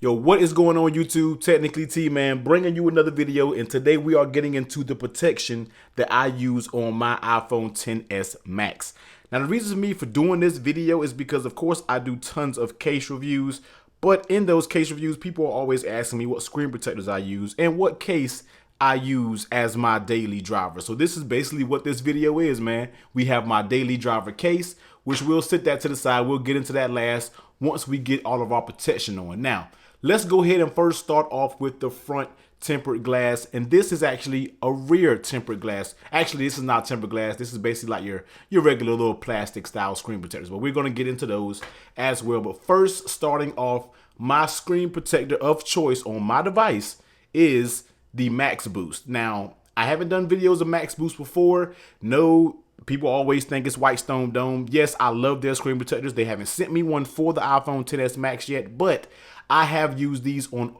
Yo, what is going on YouTube? Technically T, man, bringing you another video, and today we are getting into the protection that I use on my iPhone XS Max. Now, the reason for me for doing this video is because, of course, I do tons of case reviews, but in those case reviews, people are always asking me what screen protectors I use and what case I use as my daily driver. So this is basically what this video is, man. We have my daily driver case, which we'll set that to the side. We'll get into that last once we get all of our protection on. Now, let's go ahead and first start off with the front tempered glass, and this is actually a rear tempered glass. Actually, this is not tempered glass. This is basically like your regular little plastic style screen protectors, but we're going to get into those as well. But first, starting off, my screen protector of choice on my device is the Maxboost. Now, I haven't done videos of Maxboost before. No, people always think it's White Stone Dome. Yes, I love their screen protectors. They haven't sent me one for the iPhone XS Max yet, but I have used these on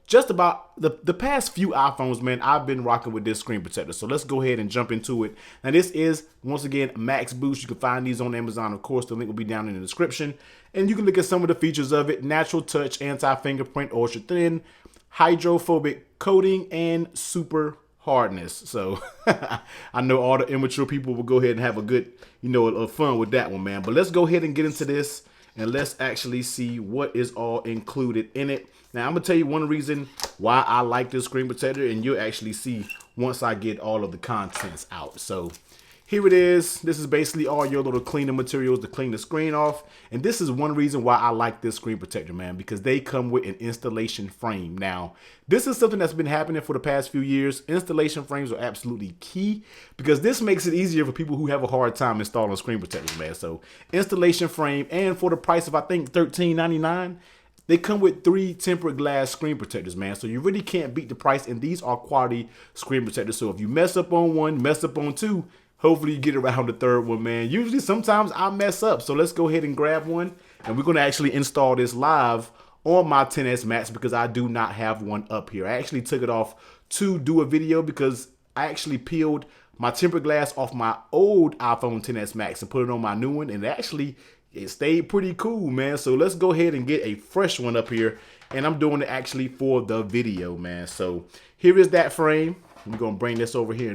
just about the past few iPhones, man. I've been rocking with this screen protector. So let's go ahead and jump into it. Now, this is, once again, Maxboost. You can find these on Amazon, of course. The link will be down in the description. And you can look at some of the features of it. Natural touch, anti-fingerprint, ultra thin, hydrophobic coating, and super hardness. So I know all the immature people will go ahead and have a good, fun with that one, man. But let's go ahead and get into this, and let's actually see what is all included in it. Now, I'm gonna tell you one reason why I like this screen protector, and you'll actually see once I get all of the contents out. So here it is. This is basically all your little cleaner materials to clean the screen off. And this is one reason why I like this screen protector, man, because they come with an installation frame. Now, this is something that's been happening for the past few years. Installation frames are absolutely key because this makes it easier for people who have a hard time installing screen protectors, man. So installation frame, and for the price of, I think, $13.99, they come with 3 tempered glass screen protectors, man. So you really can't beat the price, and these are quality screen protectors. So if you mess up on one, mess up on two, hopefully you get around the third one, man. Usually, sometimes I mess up. So let's go ahead and grab one, and we're going to actually install this live on my XS Max because I do not have one up here. I actually took it off to do a video because I actually peeled my tempered glass off my old iPhone XS Max and put it on my new one, and it stayed pretty cool, man. So let's go ahead and get a fresh one up here, and I'm doing it actually for the video, man. So here is that frame. I'm going to bring this over here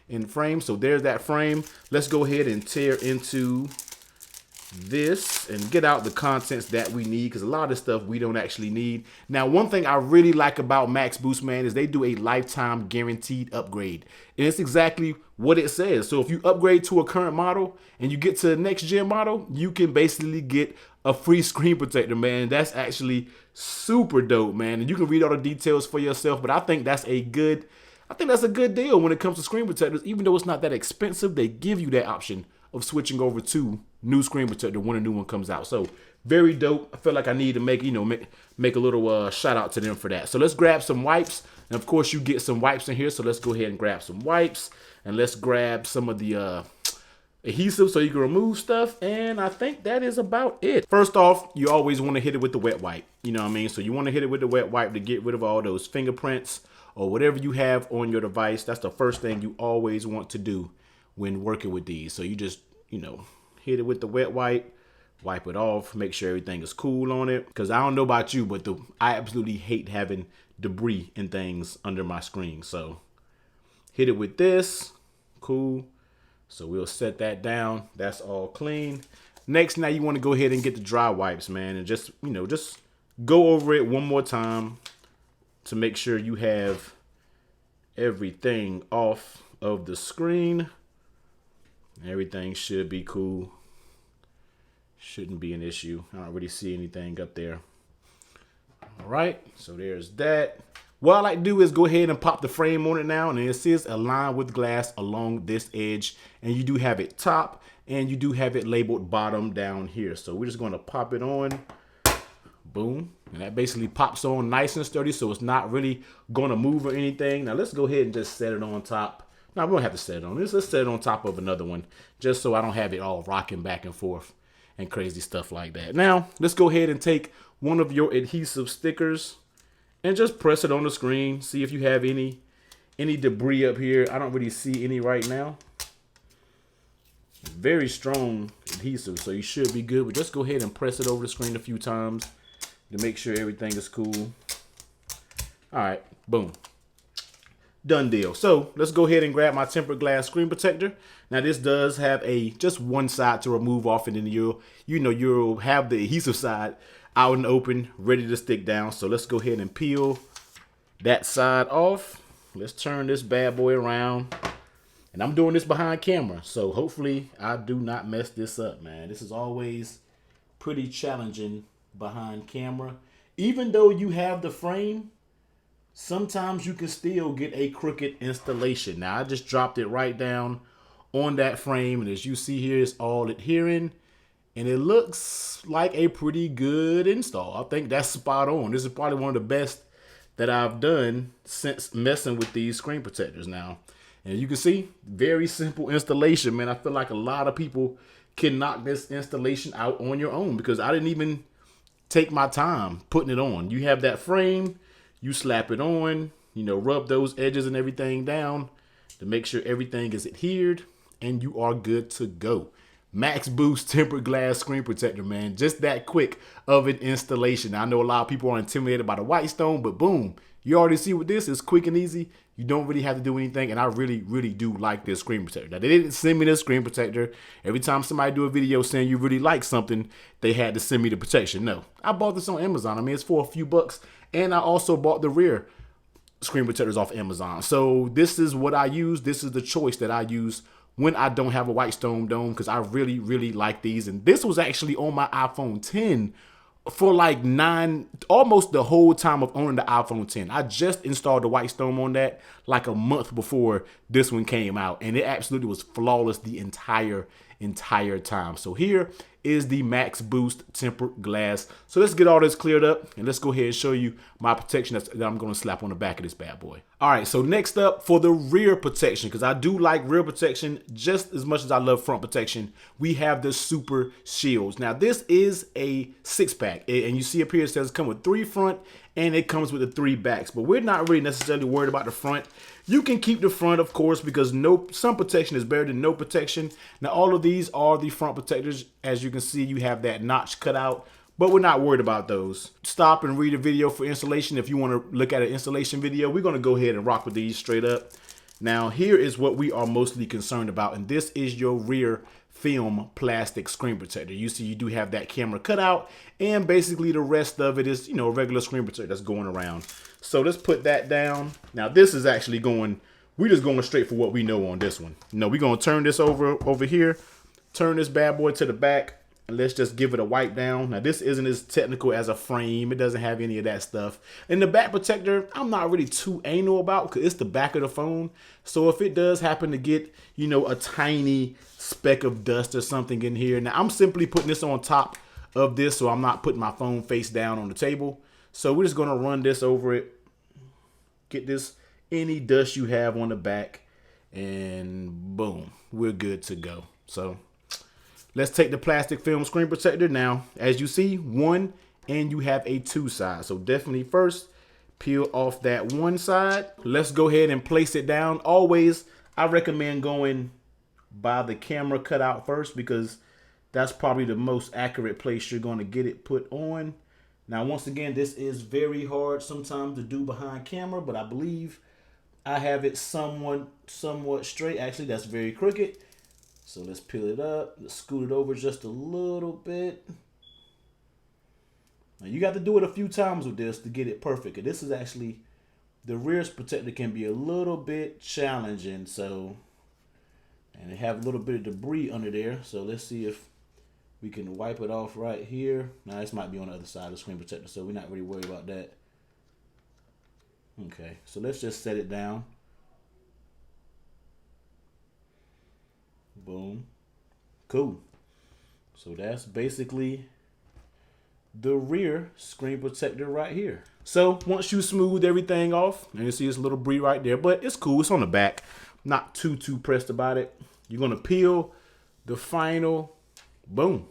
in frame. So there's that frame. Let's go ahead and tear into this and get out the contents that we need, because a lot of this stuff we don't actually need. Now, one thing I really like about Maxboost, man, is they do a lifetime guaranteed upgrade, and it's exactly what it says. So if you upgrade to a current model and you get to the next gen model, you can basically get a free screen protector, man. That's actually super dope, man, and you can read all the details for yourself. But I think that's a good deal when it comes to screen protectors. Even though it's not that expensive, they give you that option of switching over to new screen protector when a new one comes out. So very dope. I feel like I need to make a little shout out to them for that. So let's grab some wipes, and of course you get some wipes in here. So let's go ahead and grab some wipes, and let's grab some of the adhesive so you can remove stuff, and I think that is about it. First off, you always want to hit it with the wet wipe. You know what I mean? So you want to hit it with the wet wipe to get rid of all those fingerprints or whatever you have on your device. That's the first thing you always want to do when working with these. So you just, hit it with the wet wipe, wipe it off, make sure everything is cool on it. Because I don't know about you, but I absolutely hate having debris and things under my screen. So hit it with this, cool. So we'll set that down. That's all clean. Next, now you want to go ahead and get the dry wipes, man, and just go over it one more time to make sure you have everything off of the screen. Everything should be cool. Shouldn't be an issue. I don't really see anything up there. All right, so there's that. What I like to do is go ahead and pop the frame on it now, and it says align with glass along this edge, and you do have it top, and you do have it labeled bottom down here. So we're just going to pop it on. Boom. And that basically pops on nice and sturdy, so it's not really going to move or anything. Now let's go ahead and just set it on top. No, we don't have to set it on this. Let's set it on top of another one, just so I don't have it all rocking back and forth and crazy stuff like that. Now, let's go ahead and take one of your adhesive stickers and just press it on the screen. See if you have any debris up here. I don't really see any right now. Very strong adhesive, so you should be good. But just go ahead and press it over the screen a few times to make sure everything is cool. All right, boom. Done deal. So let's go ahead and grab my tempered glass screen protector. Now this does have just one side to remove off, and then you'll have the adhesive side out and open, ready to stick down. So let's go ahead and peel that side off. Let's turn this bad boy around. And I'm doing this behind camera, so hopefully I do not mess this up, man. This is always pretty challenging behind camera. Even though you have the frame, sometimes you can still get a crooked installation. Now I just dropped it right down on that frame, and as you see here, it's all adhering, and it looks like a pretty good install. I think that's spot on. This is probably one of the best that I've done since messing with these screen protectors now. And you can see, very simple installation, man. I feel like a lot of people can knock this installation out on your own because I didn't even take my time putting it on. You have that frame, you slap it on, rub those edges and everything down to make sure everything is adhered, and you are good to go. Maxboost tempered glass screen protector, man. Just that quick of an installation. I know a lot of people are intimidated by the white stone, but boom, you already see with this, it's quick and easy. You don't really have to do anything, and I really, really do like this screen protector. Now, they didn't send me this screen protector. Every time somebody do a video saying you really like something, they had to send me the protection. No, I bought this on Amazon. I mean, it's for a few bucks, and I also bought the rear screen protectors off Amazon. So this is what I use. This is the choice that I use when I don't have a white stone dome, because I really, really like these. And this was actually on my iPhone 10 for like almost the whole time of owning the iPhone 10. I just installed the white stone on that like a month before this one came out, and it absolutely was flawless the entire time. So here is the Maxboost tempered glass. So let's get all this cleared up, and let's go ahead and show you my protection that I'm going to slap on the back of this bad boy. All right, so next up, for the rear protection, because I do like rear protection just as much as I love front protection, we have the SuperShieldz. Now this is a 6-pack, and you see up here it says it comes with 3 front and it comes with the 3 backs, but we're not really necessarily worried about the front. You can keep the front, of course, because some protection is better than no protection. Now all of these are the front protectors. As you can see, you have that notch cut out, but we're not worried about those. Stop and read a video for installation. If you want to look at an installation video, we're going to go ahead and rock with these straight up. Now here is what we are mostly concerned about, and this is your rear film plastic screen protector. You see you do have that camera cut out, and basically the rest of it is, a regular screen protector that's going around. So let's put that down. Now this is actually we're just going straight for what we know on this one. We're going to turn this over here, turn this bad boy to the back, and let's just give it a wipe down. Now this isn't as technical as a frame. It doesn't have any of that stuff. And the back protector, I'm not really too anal about because it's the back of the phone. So if it does happen to get, a tiny speck of dust or something in here. Now I'm simply putting this on top of this, so I'm not putting my phone face down on the table. So we're just going to run this over it. Get this, any dust you have on the back, and boom, we're good to go. So let's take the plastic film screen protector. Now, as you see, 1 and you have a 2 side. So definitely first peel off that 1 side. Let's go ahead and place it down. Always, I recommend going by the camera cutout first because that's probably the most accurate place you're going to get it put on. Now, once again, this is very hard sometimes to do behind camera, but I believe I have it somewhat straight. Actually, that's very crooked. So let's peel it up, let's scoot it over just a little bit. Now you got to do it a few times with this to get it perfect. And this is actually, the rear protector can be a little bit challenging. So, and it have a little bit of debris under there. So let's see if we can wipe it off right here. Now this might be on the other side of the screen protector, so we're not really worried about that. Okay, so let's just set it down. Boom. Cool. So that's basically the rear screen protector right here. So once you smooth everything off, and you see this little debris right there, but it's cool. It's on the back. Not too pressed about it. You're going to peel the final, boom.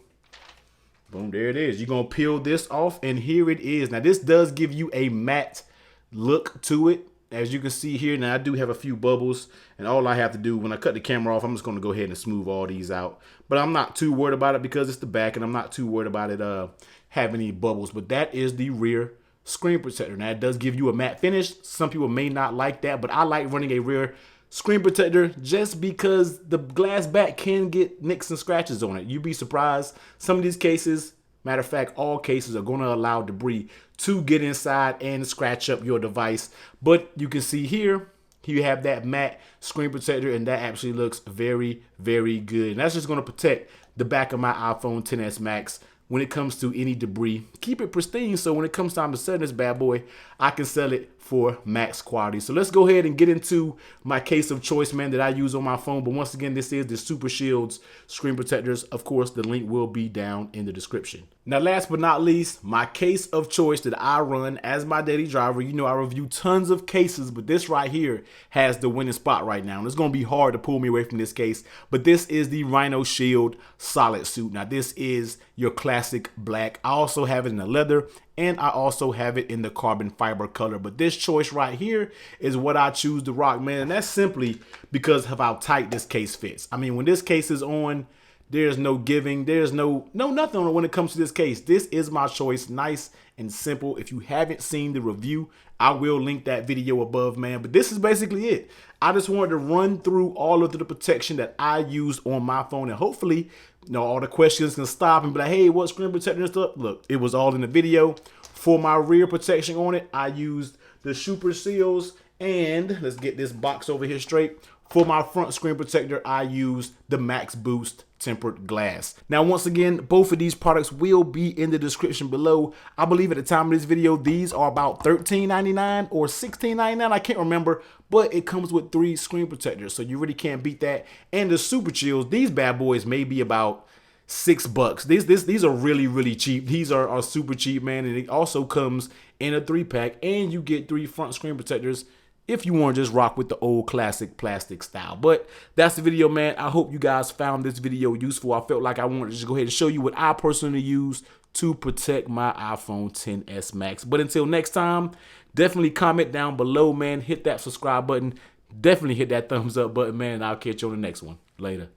Boom, there it is. You're going to peel this off, and here it is. Now, this does give you a matte look to it. as you can see here, now I do have a few bubbles, and all I have to do when I cut the camera off, I'm just going to go ahead and smooth all these out. But I'm not too worried about it because it's the back, and I'm not too worried about it having any bubbles. But that is the rear screen protector. Now it does give you a matte finish. Some people may not like that, but I like running a rear screen protector just because the glass back can get nicks and scratches on it. You'd be surprised. Some of these cases, matter of fact, all cases are going to allow debris to get inside and scratch up your device. But you can see here, you have that matte screen protector, and that actually looks very, very good. And that's just going to protect the back of my iPhone XS Max when it comes to any debris. Keep it pristine, so when it comes time to sell this bad boy, I can sell it for max quality. So let's go ahead and get into my case of choice, man, that I use on my phone. But once again, this is the SuperShieldz screen protectors. Of course, the link will be down in the description. Now, last but not least, my case of choice that I run as my daily driver. You know, I review tons of cases, but this right here has the winning spot right now. And it's going to be hard to pull me away from this case, but this is the RhinoShield SolidSuit. Now, this is your classic black. I also have it in the leather, and I also have it in the carbon fiber color. But this choice right here is what I choose to rock, man. And that's simply because of how tight this case fits. I mean, when this case is on, there's no giving. There's no nothing on it when it comes to this case. This is my choice. Nice and simple. If you haven't seen the review, I will link that video above, man. But this is basically it. I just wanted to run through all of the protection that I used on my phone, and hopefully, you know, all the questions can stop and be like, hey, what screen protector and stuff? Look, it was all in the video. For my rear protection on it, I used the SuperShieldz, and let's get this box over here straight. For my front screen protector, I used the Maxboost tempered glass. Now, once again, both of these products will be in the description below. I believe at the time of this video, these are about $13.99 or $16.99. I can't remember, but it comes with 3 screen protectors, so you really can't beat that. And the SuperShieldz, these bad boys may be about $6. These are really, really cheap. These are super cheap, man. And it also comes in a 3-pack, and you get 3 front screen protectors if you want to just rock with the old classic plastic style. But that's the video, man. I hope you guys found this video useful. I felt like I wanted to just go ahead and show you what I personally use to protect my iPhone XS Max. But until next time, definitely comment down below, man. Hit that subscribe button. Definitely hit that thumbs up button, man. And I'll catch you on the next one. Later.